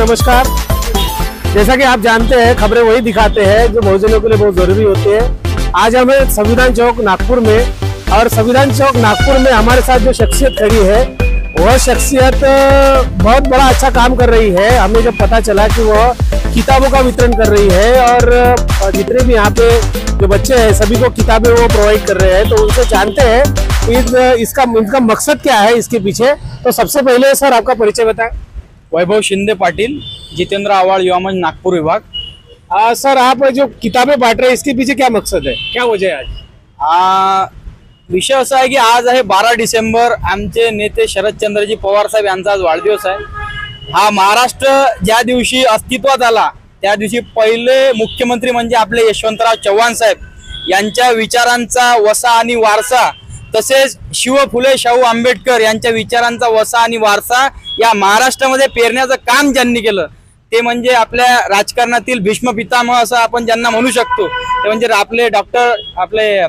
नमस्कार। जैसा कि आप जानते हैं, खबरें वही दिखाते हैं जो बहुजनों के लिए बहुत जरूरी होती है। आज हमें संविधान चौक नागपुर में, और संविधान चौक नागपुर में हमारे साथ जो शख्सियत खड़ी है, वह शख्सियत बहुत बड़ा अच्छा काम कर रही है। हमें जब पता चला कि वह किताबों का वितरण कर रही है और जितने भी यहाँ पे जो बच्चे हैं सभी को किताबें वो प्रोवाइड कर रहे हैं, तो उनसे जानते हैं इनका मकसद क्या है इसके पीछे। तो सबसे पहले सर आपका परिचय बताएं। वैभव शिंदे पाटिल, जितेंद्र आवाड़, युवा मंच नागपुर विभाग। सर आप जो किताबें बांट रहे हैं इसके पीछे क्या मकसद है, क्या वजह है आज? विषय असा आहे की आज आहे 12 डिसेंबर, आमचे नेते शरदचंद्रजी पवार साहेब यांचा आज वाढदिवस आहे। हा महाराष्ट्र ज्या दिवशी अस्तित्वात आला त्या दिवशी पहिले मुख्यमंत्री म्हणजे आपले यशवंतराव चव्हाण साहेब यांच्या विचारांचा वसा आणि वारसा, तसेच शिव फुले शाहू आंबेडकर यांच्या विचारांचा वसा आणि वारसा या महाराष्ट्रामध्ये पेरण्याचं काम ज्यांनी केलं ते म्हणजे आपल्या राजकारणातील भीष्म पितामह असं आपण ज्यांना म्हणू शकतो, ते म्हणजे आपले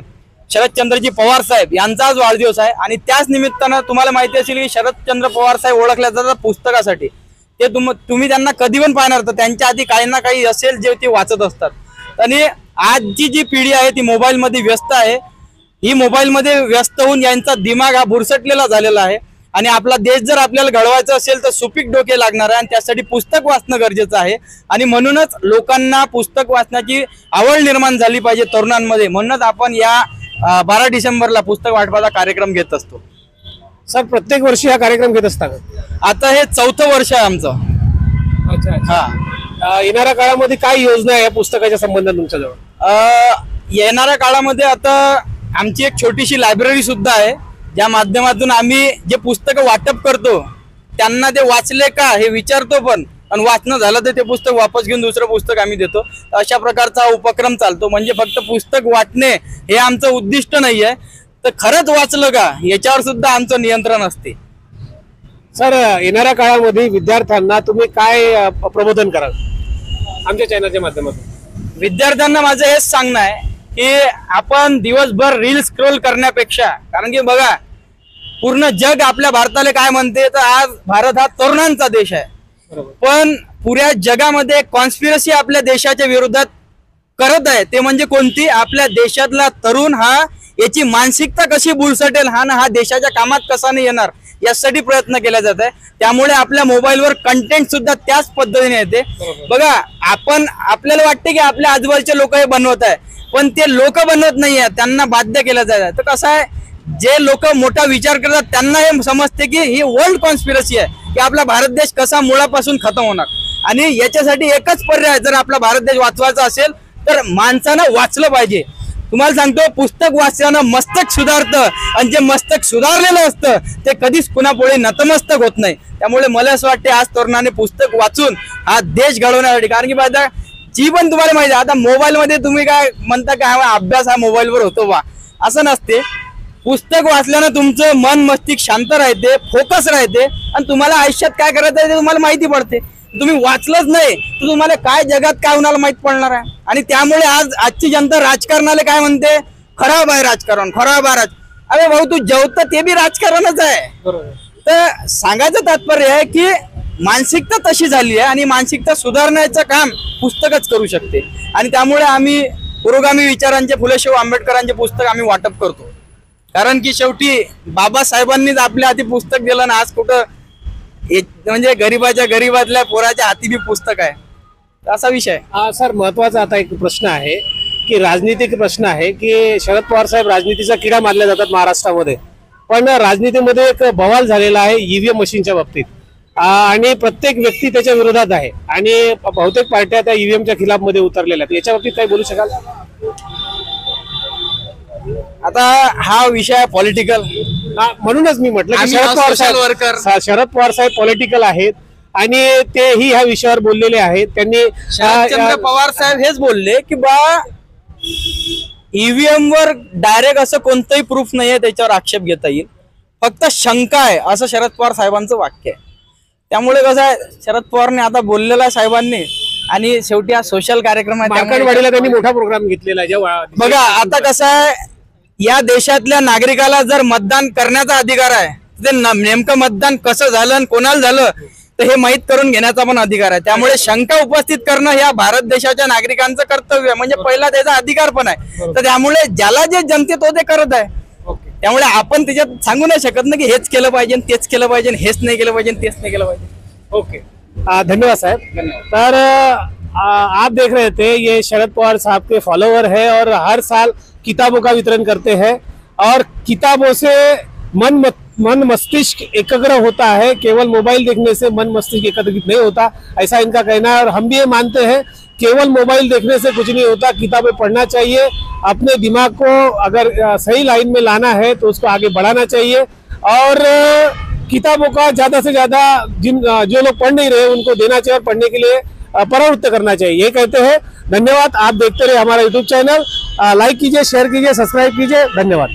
शरदचंद्रजी पवार साहेब यांचा आज वाढदिवस आहे। आणि त्याच निमित्तानं तुम्हाला माहिती असेल की शरदचंद्र पवार साहेब ओळखल्या जातात पुस्तकासाठी। ते तुम्ही त्यांना कधी पण पाहणार तर त्यांच्या आधी काही ना काही असेल जे ते वाचत असतात। आणि आजची जी पिढी आहे ती मोबाईल मध्ये व्यस्त आहे। ही मोबाईल मध्ये व्यस्त होऊन यांचा दिमाग हा बुरसटलेला झालेला आहे। आणि आपला देश जर आपल्याला घडवायचा असेल तर सुपीक डोके लागणार आहे, आणि त्यासाठी पुस्तक वाचणं गरजेचं आहे। आणि म्हणूनच लोकांना पुस्तक वाचण्याची आवड निर्माण झाली पाहिजे तरुणांमध्ये। म्हणूनच आपण या 12 डिसेंबरला पुस्तक वाटपाचा कार्यक्रम घेत असतो। सर प्रत्येक वर्षी हा कार्यक्रम घेत असता का? आता हे 4थं वर्ष आहे आमचं। अच्छा। येणाऱ्या काळामध्ये काय योजना आहे या पुस्तकाच्या संबंधात तुमच्याजवळ? येणाऱ्या काळामध्ये आता आमची एक छोटीशी लायब्ररी सुद्धा आहे, ज्या माध्यमातून आम्ही जे पुस्तक वाटप करतो त्यांना ते वाचले का हे विचारतो, पण आणि वाचणं झालं तर ते पुस्तक वापस घेऊन दुसरं पुस्तक आम्ही देतो। अशा प्रकारचा उपक्रम चालतो। म्हणजे फक्त पुस्तक वाटणे हे आमचं उद्दिष्ट नाहीये, तर खरंच वाचलं का याच्यावर सुद्धा आमचं नियंत्रण असते। सर येणाऱ्या काळामध्ये विद्यार्थ्यांना तुम्ही काय प्रबोधन कराल आमच्या चॅनलच्या माध्यमातून? विद्यार्थ्यांना माझं हेच सांगणं आहे की आपण दिवसभर रील स्क्रोल करण्यापेक्षा, कारण की बघा पूर्ण जग आपल्या भारताला काय म्हणते तर आज भारत हा तरुणांचा देश आहे, पण पुऱ्या जगामध्ये कॉन्स्पिरसी आपल्या देशाच्या विरोधात करत आहे। ते म्हणजे कोणती? आपल्या देशातला तरुण हा याची मानसिकता कशी बुलसटेल हा देशाच्या कामात कसा नाही येणार यासाठी प्रयत्न केला जात आहे। त्यामुळे आपल्या मोबाईलवर कंटेंट सुद्धा त्याच पद्धतीने येते। बघा आपल्याला वाटते की आपल्या आजूबाजूचे लोक हे बनवत आहे, पण ते लोक बनवत नाहीये, त्यांना बाध्य केलं जात आहे। तर कसं आहे, जे लोक मोठा विचार करतात त्यांना हे समजते की ही वर्ल्ड कॉन्स्पिरसी आहे की आपला भारत देश कसा मुळापासून खतम होणार। आणि याच्यासाठी एकच पर्याय, जर आपला भारत देश वाचवायचा असेल तर माणसानं वाचलं पाहिजे। तुम्हाला सांगतो, पुस्तक वाचल्यानं मस्तक सुधारतं, आणि जे मस्तक सुधारलेलं असतं ते कधीच कुणापुढे नतमस्तक होत नाही। त्यामुळे मला असं वाटते आज तरुणाने पुस्तक वाचून हा देश घडवण्यासाठी, कारण की बाबा जी पण तुम्हाला माहिती आहे आता मोबाईल मध्ये तुम्ही काय म्हणता की हा अभ्यास हा मोबाईलवर होतो बा, असं नसते। पुस्तक वाचल्यानं तुमचं मन मस्तिष्क शांत राहते, फोकस राहते, आणि तुम्हाला आयुष्यात काय करायचं आहे ते तुम्हाला माहिती पडते। तुम्ही वाचलंच नाही तर तुम्हाला काय जगात काय होणार माहित पडणार आहे। आणि त्यामुळे आजची जनता राजकारणाला काय म्हणते, खराब आहे राजकारण, खराब आहे अरे भाऊ तू जेवतं ते बी राजकारणच आहे। तर सांगायचं तात्पर्य आहे की मानसिकता तशी झाली आहे, आणि मानसिकता सुधारण्याचं काम पुस्तकच करू शकते। आणि त्यामुळे आम्ही पुरोगामी विचारांचे फुले शाहू आंबेडकरांचे पुस्तक आम्ही वाटप करतो, कारण की शेवटी बाबासाहेबांनीच आपल्या हाती पुस्तक दिलं ना। आज कुठं म्हणजे गरीबातल्या पोराच्या हाती बी पुस्तक आहे, असा विषय। सर महत्वाचा आता एक प्रश्न आहे की राजनीतिक प्रश्न आहे की शरद पवार साहेब राजनीतीचा किडा मानले जातात महाराष्ट्रामध्ये, पण राजनीतीमध्ये एक बवाल झालेला आहे ईव्हीएम मशीनच्या बाबतीत, आणि प्रत्येक व्यक्ती त्याच्या विरोधात आहे, आणि बहुतेक पार्ट्या त्या ईव्हीएमच्या खिलाफ मध्ये उतरलेल्या आहेत। याच्या बाबतीत काही बोलू शकाल? आता हा विषय पॉलिटिकल, म्हणूनच मी म्हटलं की शरद पवार साहेब पॉलिटिकल आहेत, आणि तेही ह्या विषयावर बोललेले आहेत। त्यांनी शरदचंद्र पवार साहेब हेच बोलले की बा ईव्हीएम वर डायरेक्ट असं कोणतंही प्रूफ नाहीये त्याच्यावर आक्षेप घेता येईल, फक्त शंका आहे, असं शरद पवार साहेबांचं वाक्य आहे। त्यामुळे कसं आहे, शरद पवारने आता बोललेलं आहे साहेबांनी, आणि शेवटी हा सोशल कार्यक्रम आहे, मार्कंडवाडीला त्यांनी मोठा प्रोग्राम घेतलेला आहे। बघा आता कसं आहे, या देशातल्या नागरिकाला जर मतदान करण्याचा अधिकार आहे, ते नेमकं मतदान कसं झालं आणि कोणाला झालं तर हे माहीत करून घेण्याचा पण अधिकार आहे. त्यामुळे शंका उपस्थित करणं या भारत देशाच्या नागरिकांचं कर्तव्य आहे, म्हणजे पहिला त्याचा अधिकार पण आहे. तर त्यामुळे ज्याला जे जमते तो ते करत आहे. त्यामुळे आपण त्याच्यात सांगू नाही शकत ना की हेच केलं पाहिजे, तेच केलं पाहिजे, हेच नाही केलं पाहिजे, तेच नाही केलं पाहिजे. ओके, धन्यवाद साहब. तर आप देख रहे थे ये शरद पवार साहब के फॉलोवर है और हर साल किताबों का वितरण करते हैं और किताबों से मन मस्तिष्क एकाग्र होता है, केवल मोबाइल देखने से मन मस्तिष्क एकत्रित नहीं होता, ऐसा इनका कहना है. और हम भी ये मानते हैं केवल मोबाइल देखने से कुछ नहीं होता, किताबें पढ़ना चाहिए. अपने दिमाग को अगर सही लाइन में लाना है तो उसको आगे बढ़ाना चाहिए और किताबों का ज्यादा से ज्यादा जो लोग पढ़ नहीं रहे उनको देना चाहिए और पढ़ने के लिए प्रवृत्त करना चाहिए, ये कहते हैं. धन्यवाद. आप देखते रहे हमारा यूट्यूब चैनल, लाइक कीजिए, शेयर कीजिए, सब्सक्राइब कीजिए. धन्यवाद.